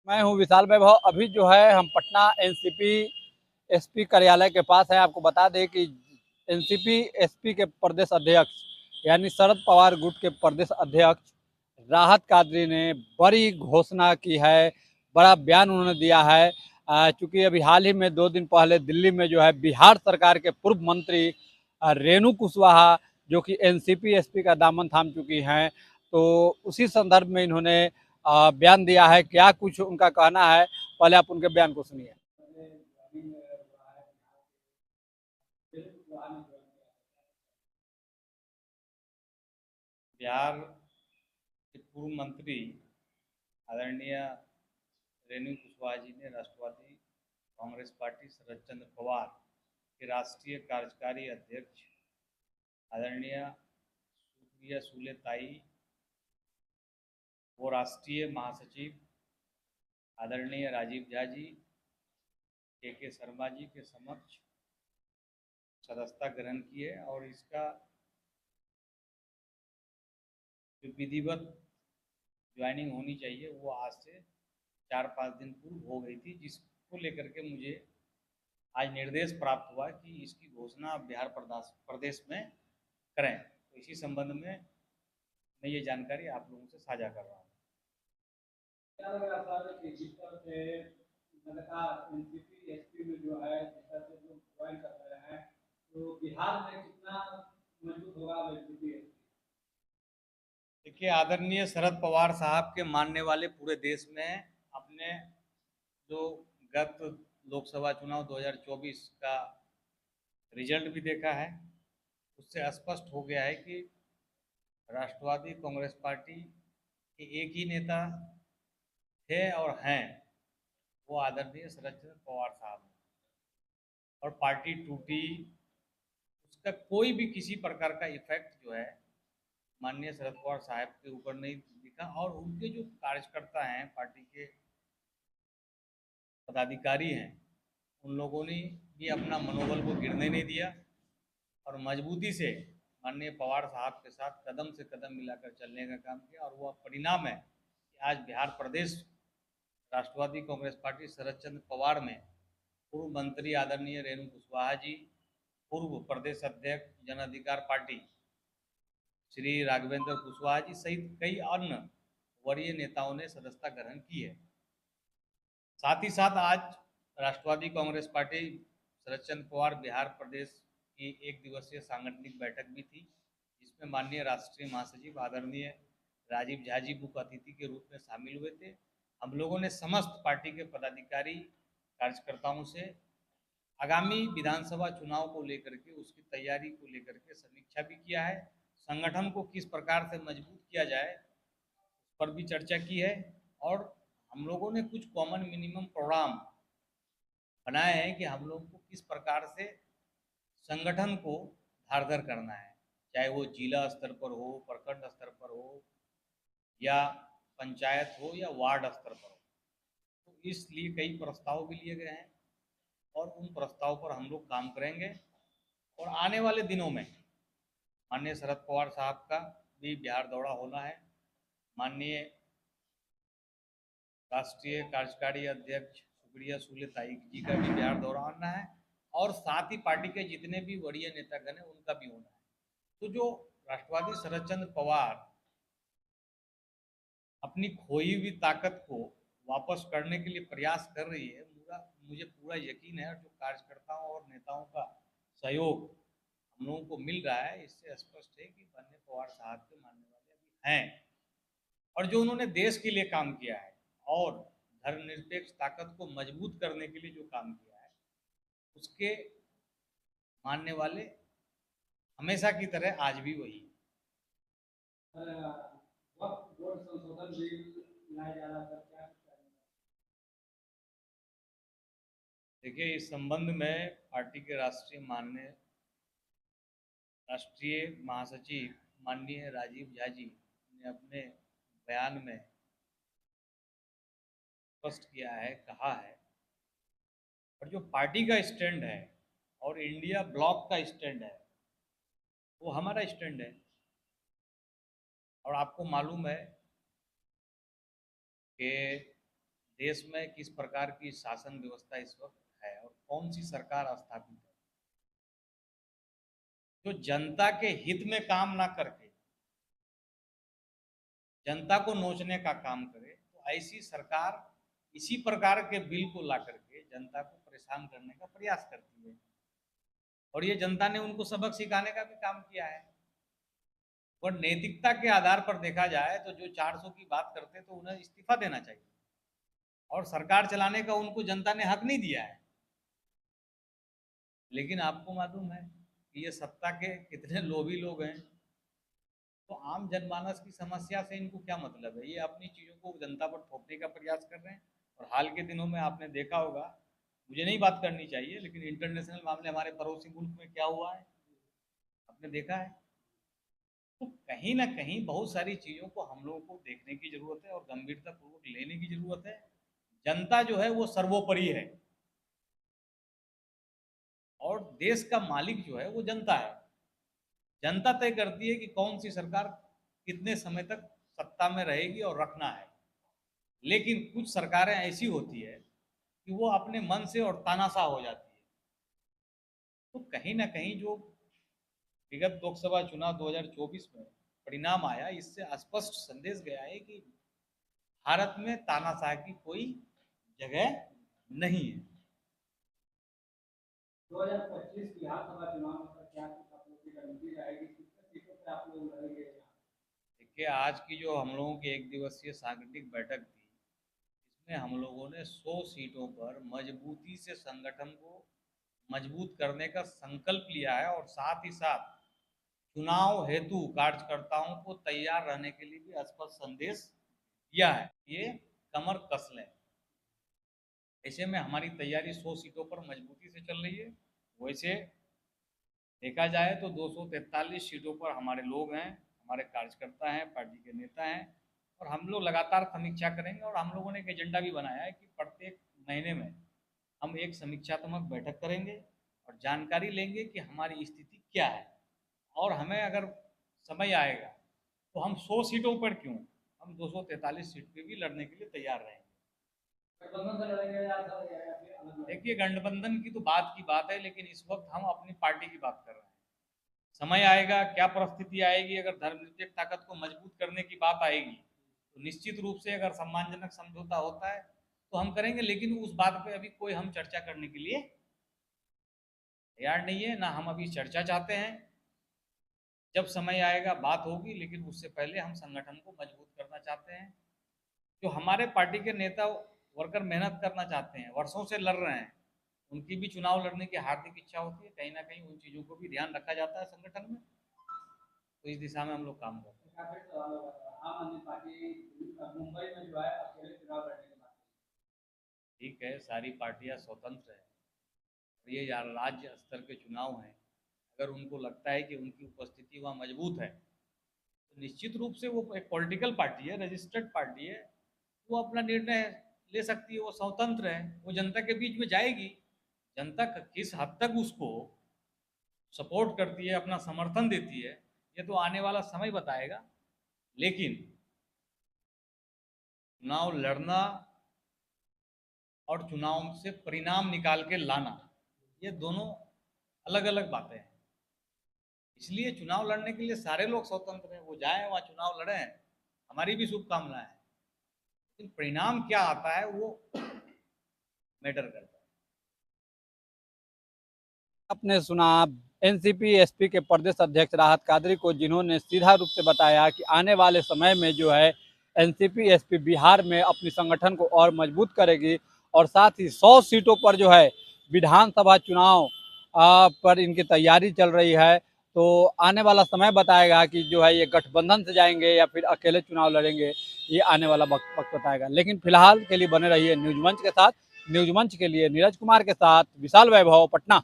मैं हूँ विशाल वैभव। अभी जो है हम पटना एनसीपी एसपी कार्यालय के पास है। आपको बता दें कि एनसीपी एसपी के प्रदेश अध्यक्ष यानी शरद पवार गुट के प्रदेश अध्यक्ष राहत कादरी ने बड़ी घोषणा की है, बड़ा बयान उन्होंने दिया है। चूंकि अभी हाल ही में 2 दिन पहले दिल्ली में जो है बिहार सरकार के पूर्व मंत्री रेणु कुशवाहा जो कि एनसीपी एसपी का दामन थाम चुकी हैं, तो उसी संदर्भ में इन्होंने बयान दिया है। क्या कुछ उनका कहना है, पहले आप उनके बयान को सुनिए। बिहार के पूर्व मंत्री आदरणीय रेणु कुशवाहा जी ने राष्ट्रवादी कांग्रेस पार्टी शरद चंद्र पवार के राष्ट्रीय कार्यकारी अध्यक्ष आदरणीय सुप्रिया सुले ताई वो राष्ट्रीय महासचिव आदरणीय राजीव झा जी के शर्मा जी के समक्ष सदस्यता ग्रहण की है और इसका जो विधिवत ज्वाइनिंग होनी चाहिए वो आज से 4-5 दिन पूर्व हो गई थी, जिसको लेकर के मुझे आज निर्देश प्राप्त हुआ कि इसकी घोषणा बिहार प्रदेश में करें। तो इसी संबंध में मैं ये जानकारी आप लोगों से साझा कर रहा हूँ। क्या लग रहा सर कि जिस तरह से लगातार एनसीपी एसपी में जो है जिस तरह से लोग ज्वाइन कर रहे हैं, तो बिहार में कितना मजबूत होगा एनसीपी? देखिए, आदरणीय शरद पवार साहब के मानने वाले पूरे देश में अपने जो गत लोकसभा चुनाव 2024 का रिजल्ट भी देखा है, उससे स्पष्ट हो गया है कि राष्ट्रवादी कांग्रेस पार्टी के एक ही नेता थे और हैं, वो आदरणीय शरद चंद्र पवार साहब हैं। और पार्टी टूटी, उसका कोई भी किसी प्रकार का इफेक्ट जो है माननीय शरद पवार साहब के ऊपर नहीं दिखा। और उनके जो कार्यकर्ता हैं, पार्टी के पदाधिकारी हैं, उन लोगों ने भी अपना मनोबल को गिरने नहीं दिया और मजबूती से माननीय पवार साहब के साथ कदम से कदम मिलाकर चलने का काम किया। और वह परिणाम है कि आज बिहार प्रदेश राष्ट्रवादी कांग्रेस पार्टी शरद चंद्र पवार में पूर्व मंत्री आदरणीय रेणु कुशवाहा जी, पूर्व प्रदेश अध्यक्ष जन अधिकार पार्टी श्री राघवेंद्र कुशवाहा जी सहित कई अन्य वरीय नेताओं ने सदस्यता ग्रहण की है। साथ ही साथ आज राष्ट्रवादी कांग्रेस पार्टी शरद चंद्र पवार बिहार प्रदेश की एक दिवसीय सांगठनिक बैठक भी थी, जिसमें माननीय राष्ट्रीय महासचिव आदरणीय राजीव झा जी मुख्य अतिथि के रूप में शामिल हुए थे। हम लोगों ने समस्त पार्टी के पदाधिकारी कार्यकर्ताओं से आगामी विधानसभा चुनाव को लेकर के, उसकी तैयारी को लेकर के समीक्षा भी किया है। संगठन को किस प्रकार से मजबूत किया जाए उस पर भी चर्चा की है। और हम लोगों ने कुछ कॉमन मिनिमम प्रोग्राम बनाए हैं कि हम लोग को किस प्रकार से संगठन को धारदार करना है, चाहे वो जिला स्तर पर हो, प्रखंड स्तर पर हो, या पंचायत हो, या वार्ड स्तर पर हो। तो इसलिए कई प्रस्ताव भी लिए गए हैं और उन प्रस्ताव पर हम लोग काम करेंगे। और आने वाले दिनों में माननीय शरद पवार साहब का भी बिहार दौरा होना है। माननीय राष्ट्रीय कार्यकारी अध्यक्ष सुप्रिया सुले ताई जी का भी बिहार दौरा होना है और साथ ही पार्टी के जितने भी वरीय नेतागण हैं उनका भी होना है। तो जो राष्ट्रवादी शरद चंद्र पवार अपनी खोई हुई ताकत को वापस करने के लिए प्रयास कर रही है, मुझे पूरा यकीन है। और जो कार्यकर्ताओं और नेताओं का सहयोग हम लोगों को मिल रहा है, इससे स्पष्ट है कि माननीय पवार साहब के मानने वाले अभी हैं। और जो उन्होंने देश के लिए काम किया है और धर्मनिरपेक्ष ताकत को मजबूत करने के लिए जो काम किया है, उसके मानने वाले हमेशा की तरह आज भी वही है। वक्त बोर्ड संशोधन बिल लाया जा रहा था, क्या? देखिए, इस संबंध में पार्टी के राष्ट्रीय महासचिव माननीय राजीव झा जी ने अपने बयान में स्पष्ट किया है, कहा है। और जो पार्टी का स्टैंड है और इंडिया ब्लॉक का स्टैंड है, वो हमारा स्टैंड है। और आपको मालूम है कि देश में किस प्रकार की शासन व्यवस्था इस वक्त है और कौन सी सरकार स्थापित है, जो जनता के हित में काम ना करके जनता को नोचने का काम करे, तो ऐसी सरकार इसी प्रकार के बिल को ला करके जनता को परेशान करने का प्रयास करती है। और ये जनता ने उनको सबक सिखाने का भी काम किया है। और नैतिकता के आधार पर देखा जाए तो जो 400 की बात करते तो उन्हें इस्तीफा देना चाहिए, और सरकार चलाने का उनको जनता ने हक नहीं दिया है। लेकिन आपको मालूम है कि ये सत्ता के कितने लोभी लोग हैं, तो आम जनमानस की समस्या से इनको क्या मतलब है। ये अपनी चीज़ों को जनता पर थोपने का प्रयास कर रहे हैं। और हाल के दिनों में आपने देखा होगा, मुझे नहीं बात करनी चाहिए, लेकिन इंटरनेशनल मामले हमारे पड़ोसी मुल्क में क्या हुआ है आपने देखा है। तो कहीं ना कहीं बहुत सारी चीज़ों को हम लोगों को देखने की ज़रूरत है और गंभीरतापूर्वक लेने की ज़रूरत है। जनता जो है वो सर्वोपरि है, और देश का मालिक जो है वो जनता है। जनता तय करती है कि कौन सी सरकार कितने समय तक सत्ता में रहेगी और रखना है। लेकिन कुछ सरकारें ऐसी होती है कि वो अपने मन से और तानाशाह हो जाती है। तो कहीं ना कहीं जो विगत लोकसभा चुनाव 2024 में परिणाम आया, इससे स्पष्ट संदेश गया है कि भारत में तानाशाह की कोई जगह नहीं है। 2025 विधानसभा चुनाव में क्या कुछ आप लोग की रणनीति रहेगी, कितने सीटों पे आप लोग लड़ेंगे? देखिए, आज की जो हम लोगों की एक दिवसीय सांगठनिक बैठक थी, इसमें हम लोगों ने 100 सीटों पर मजबूती से संगठन को मजबूत करने का संकल्प लिया है, और साथ ही साथ चुनाव हेतु कार्यकर्ताओं को तैयार रहने के लिए भी स्पष्ट संदेश दिया है। ये कमर कस लें। ऐसे में हमारी तैयारी 100 सीटों पर मजबूती से चल रही है। वैसे देखा जाए तो 243 सीटों पर हमारे लोग हैं, हमारे कार्यकर्ता हैं, पार्टी के नेता हैं, और हम लोग लगातार समीक्षा करेंगे। और हम लोगों ने एक एजेंडा भी बनाया है कि प्रत्येक महीने में हम एक समीक्षात्मक बैठक करेंगे और जानकारी लेंगे कि हमारी स्थिति क्या है। और हमें अगर समय आएगा तो हम 100 सीटों पर क्यों, हम 243 सीट पे भी लड़ने के लिए तैयार रहेंगे। गठबंधन से लड़ेंगे या फिर अलग लड़ेंगे? देखिए, गठबंधन की तो बात की बात है, लेकिन इस वक्त हम अपनी पार्टी की बात कर रहे हैं। समय आएगा, क्या परिस्थिति आएगी, अगर धर्मनिरपेक्ष ताकत को मजबूत करने की बात आएगी तो निश्चित रूप से अगर सम्मानजनक समझौता होता है तो हम करेंगे। लेकिन उस बात पे अभी कोई हम चर्चा करने के लिए तैयार नहीं है, ना हम अभी चर्चा चाहते हैं। जब समय आएगा बात होगी, लेकिन उससे पहले हम संगठन को मजबूत करना चाहते हैं। जो हमारे पार्टी के नेता वर्कर मेहनत करना चाहते हैं, वर्षों से लड़ रहे हैं, उनकी भी चुनाव लड़ने की हार्दिक इच्छा होती है। कहीं ना कहीं उन चीज़ों को भी ध्यान रखा जाता है संगठन में, तो इस दिशा में हम लोग काम करते हैं। फिर सवाल होगा, आम आदमी पार्टी मुंबई में जो है अकेले चुनाव लड़ने की बात। ठीक है, सारी पार्टियां स्वतंत्र है, और ये राज्य स्तर के चुनाव हैं। अगर उनको लगता है कि उनकी उपस्थिति वहाँ मजबूत है तो निश्चित रूप से वो एक पॉलिटिकल पार्टी है, रजिस्टर्ड पार्टी है, वो अपना निर्णय ले सकती है, वो स्वतंत्र है, वो जनता के बीच में जाएगी। जनता किस हद तक उसको सपोर्ट करती है, अपना समर्थन देती है, ये तो आने वाला समय बताएगा। लेकिन चुनाव लड़ना और चुनाव से परिणाम निकाल के लाना, ये दोनों अलग अलग बातें हैं। इसलिए चुनाव लड़ने के लिए सारे लोग स्वतंत्र हैं, वो जाएं वहाँ चुनाव लड़ें, हमारी भी शुभकामनाएं हैं। लेकिन परिणाम क्या आता है वो मैटर करता है। आपने सुना एनसीपी एसपी के प्रदेश अध्यक्ष राहत कादरी को, जिन्होंने सीधा रूप से बताया कि आने वाले समय में जो है एनसीपी एसपी बिहार में अपनी संगठन को और मजबूत करेगी, और साथ ही 100 सीटों पर जो है विधानसभा चुनाव पर इनकी तैयारी चल रही है। तो आने वाला समय बताएगा कि जो है ये गठबंधन से जाएंगे या फिर अकेले चुनाव लड़ेंगे, ये आने वाला वक्त बताएगा। लेकिन फिलहाल के लिए बने रहिए न्यूज मंच के साथ। न्यूज मंच के लिए नीरज कुमार के साथ विशाल वैभव, पटना।